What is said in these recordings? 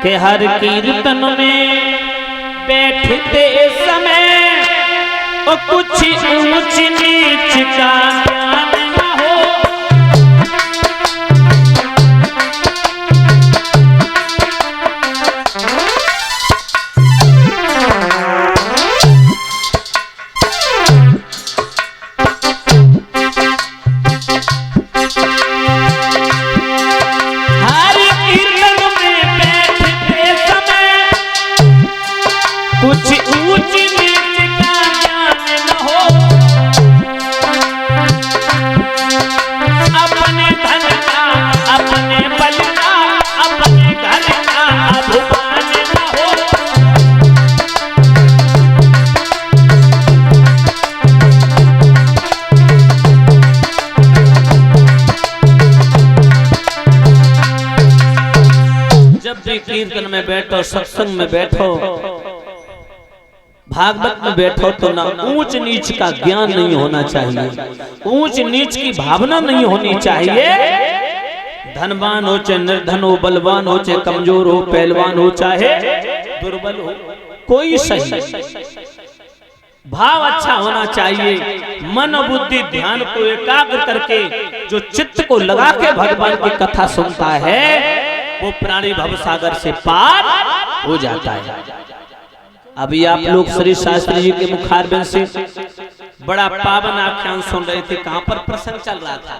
कि हर कीर्तन में बैठते समय और कुछ ऊंच नीच का ज्ञान न हो। हर कीर्तन में बैठते समय कुछ ऊंच नीच का ज्ञान न हो। अपने धन का, अपने बल का, अपने घर का अभिमान न हो। जब भी कीर्तन में बैठो, सत्संग में बैठो, भागवत में बैठो तो ना ऊंच नीच का ज्ञान नहीं होना चाहिए, ऊंच नीच की भावना नहीं होनी चाहिए। धनवान हो चाहे निर्धन हो, बलवान हो चाहे कमजोर हो, पहलवान हो चाहे दुर्बल हो, कोई सही भाव अच्छा होना चाहिए। मन बुद्धि ध्यान को एकाग्र करके जो चित्त को लगा के भगवान की कथा सुनता है वो प्राणी भवसागर से पार हो जाता है। अभी आप लोग श्री शास्त्री जी के मुखारबिंद से बड़ा पावन आख्यान सुन रहे थे। कहां पर प्रसंग चल रहा था?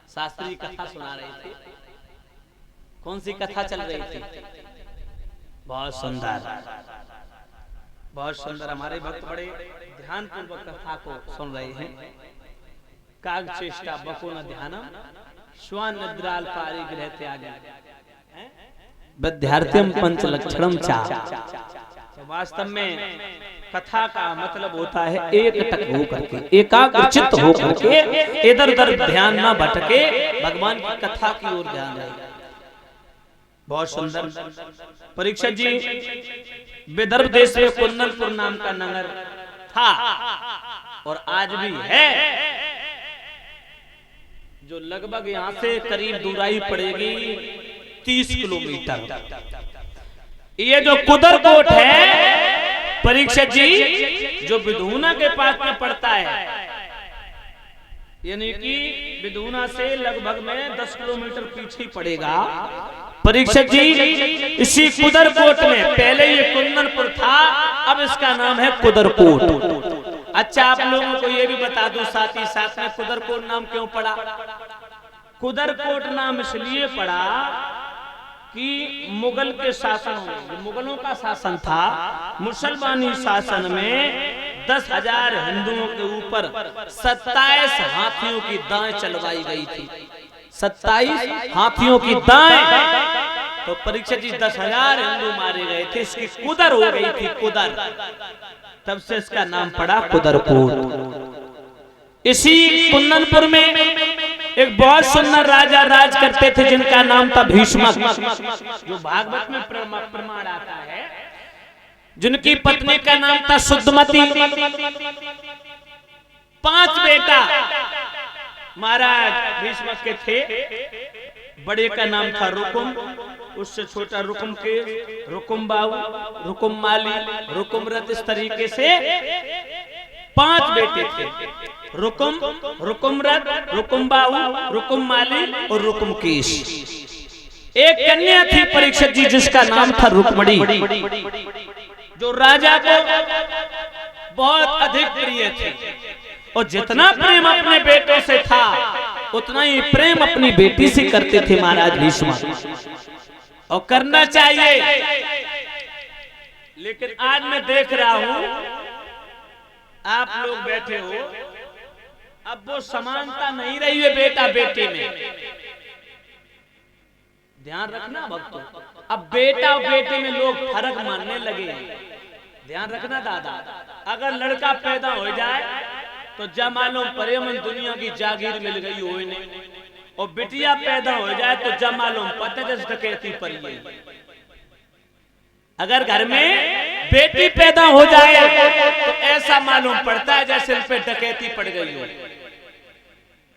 शास्त्री जी कथा सुना रहे थे। कौन सी कथा चल रही थी? बहुत सुंदर, बहुत सुंदर। हमारे भक्त बड़े ध्यान पूर्वक कथा को सुन रहे हैं। काग चेष्टा बको न ध्यानम श्वान निद्राल पारिग्रह त्याग विद्यार्थ्यम पंच लक्षणम चा। वास्तव में कथा का मतलब होता है एक टक हो करके, एकाग्रचित्त हो करके, इधर उधर ध्यान ना भटके, भगवान की कथा की ओर ध्यान रहे। बहुत सुंदर। परीक्षित जी विदर्भ देश में कुंदनपुर नाम का नगर था और आज भी है, जो लगभग यहाँ से करीब दूराई पड़ेगी 30 किलोमीटर। ये जो कुदरकोट है परीक्षित जी, जो विधूना के पास में पड़ता है, यानी कि विधूना से लगभग में 10 किलोमीटर पीछे पड़ेगा। परीक्षित जी इसी कुदरकोट में, पहले ये कुंदनपुर था, अब इसका नाम है कुदरकोट। अच्छा, आप लोगों को ये भी बता दूं साथ ही साथ में, कुदरकोट नाम क्यों पड़ा? कुदरकोट नाम इसलिए पड़ा कि मुगल के शासन में, मुगलों का शासन था, मुसलमानी शासन में 10,000 हिंदुओं के ऊपर 27 हाथियों की दाएं चलवाई गई थी। 27 हाथियों की दाएं। तो परीक्षित जी 10,000 हिंदू मारे गए थे, इसकी कुदर हो गई थी, कुदर। तब से इसका नाम पड़ा कुदरकोट। इसी कुंदनपुर में एक बहुत सुंदर राजा राज करते थे जिनका नाम था भीष्मक, जो भागवत में प्रमाण आता है। जिनकी पत्नी का नाम था शुद्धमती। 5 बेटा महाराज भीष्मक के थे। बड़े का नाम था रुकुम, उससे छोटा रुकुम के, रुकुम बाऊ, रुकुम माली, रुकुम रथ, इस तरीके से 5 बेटे थे। रुकुम, रुकुम रथ, रुकुम बाऊ, रुकुम माली और रुकुम केश। एक कन्या थी परीक्षित जी जिसका नाम था रुक्मणी, जो राजा को बहुत अधिक प्रिय थी। और जितना प्रेम अपने बेटों से था उतना ही प्रेम अपनी बेटी से करते थे महाराज भीष्म, और करना चाहिए। लेकिन आज मैं देख रहा हूं आप लोग बैठे हो, अब वो समानता नहीं रही है बेटा बेटी में। ध्यान रखना भक्तों, अब बेटा और बेटी में लोग फर्क मानने लगे। ध्यान रखना दादा, अगर लड़का पैदा हो जाए तो जब मालूम परेमन दुनिया की जागीर मिल गई हो इन्हें, और बिटिया पैदा हो जाए तो जब मालूम पता जैसे डकैती पड़ी है। अगर घर में बेटी पैदा हो जाए तो ऐसा मालूम पड़ता है जैसे उन पे डकैती पड़ गई हो।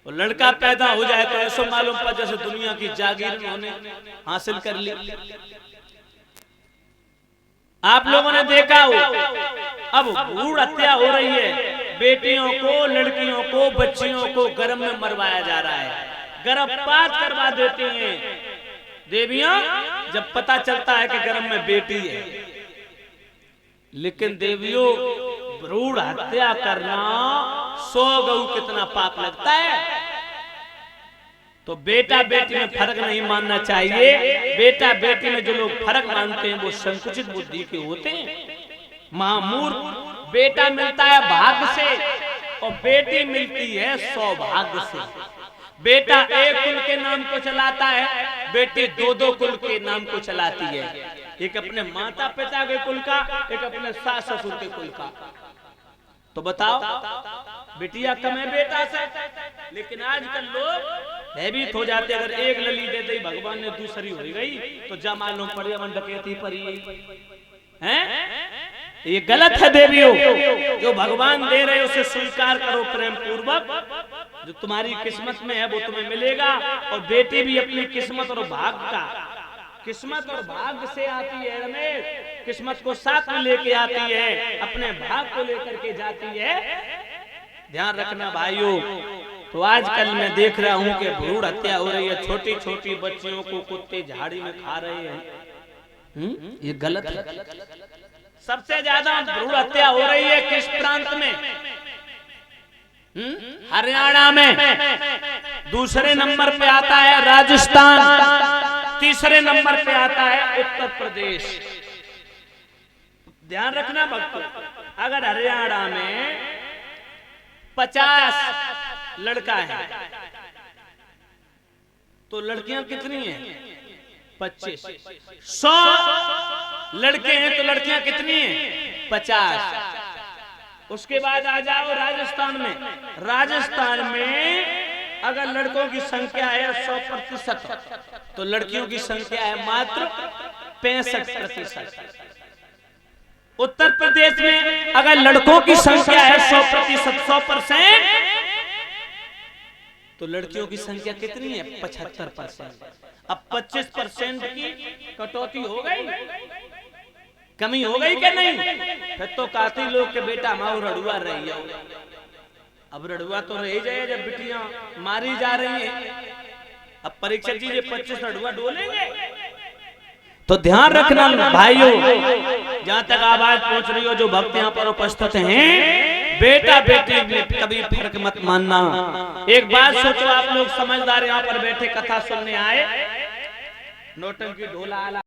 और लड़का पैदा हो जाए तो ऐसा मालूम पड़ा जैसे दुनिया की जागीर उन्होंने हासिल कर ली। आप लोगों ने देखा हो अब भ्रूण हत्या हो रही है, बेटियों को, लड़कियों को, बच्चियों को गर्भ में मरवाया जा रहा है, गर्भपात करवा देती हैं देवियां जब पता चलता है कि गर्भ में बेटी है। लेकिन देवियों, भ्रूण हत्या करना 100 गऊ कितना पाप लगता है। तो बेटा बेटी में फर्क नहीं मानना चाहिए। बेटा बेटी में जो लोग फर्क मानते हैं वो संकुचित बुद्धि के होते हैं। महामूर्ख बेटा मिलता है भाग्य से और बेटी मिलती है सौभाग्य से। बेटा एक कुल के नाम को चलाता है, बेटी 2-2 कुल के नाम को चलाती है, एक अपने माता पिता के कुल का, एक अपने सास ससुर के कुल का। तो बताओ बेटिया कम है बेटा से। लेकिन आजकल लोग भयभीत हो जाते, अगर एक लली दे दी भगवान ने दूसरी हो गई तो जा मालूम पड़ जाए डकैती पड़ी है। ये गलत है देवियों, जो भगवान दे रहे उसे स्वीकार करो प्रेम पूर्वक। जो तुम्हारी किस्मत में है वो तुम्हें मिलेगा। और बेटी भी अपनी किस्मत और भाग्य का, किस्मत और भाग्य से आती है रमेश, किस्मत को साथ में लेके आती है, अपने भाग्य को लेकर के जाती है। ध्यान रखना भाइयों। तो आजकल मैं देख रहा हूं कि भ्रूण हत्या हो रही है, छोटी छोटी बच्चियों को कुत्ते झाड़ी में खा रहे हैं। ये गलत है। सबसे ज्यादा भ्रूण हत्या हो रही है किस प्रांत में? हरियाणा में। दूसरे नंबर पे आता है राजस्थान, तीसरे नंबर पे आता है उत्तर प्रदेश। ध्यान रखना भक्तों, अगर हरियाणा में 50 लड़का है तो लड़कियां कितनी हैं? 25। 100 लड़के हैं तो लड़कियां कितनी हैं? 50। उसके बाद आ जाओ राजस्थान में। राजस्थान में अगर लड़कों की संख्या है 100% तो लड़कियों की संख्या है मात्र 65%। उत्तर प्रदेश में अगर लड़कों की संख्या है 100% तो लड़कियों की संख्या कितनी है? 75%। अब 25% की कटौती हो गई, कमी हो गई क्या नहीं? फिर तो काफी लोग के बेटा माओ रड़ुआ रही है। अब रड़ुआ तो रह जाए जब बिटियां मारी जा रही हैं। अब परीक्षा जी 25 रड़ुआ डोलेंगे। तो ध्यान रखना भाइयों, जहां तक आवाज पहुंच रही हो, जो भक्त यहाँ पर उपस्थित हैं, बेटा बेटी में कभी फर्क मत मानना। एक बात सोचो, आप लोग समझदार यहाँ पर बैठे कथा सुनने आए, नौटंकी ढोला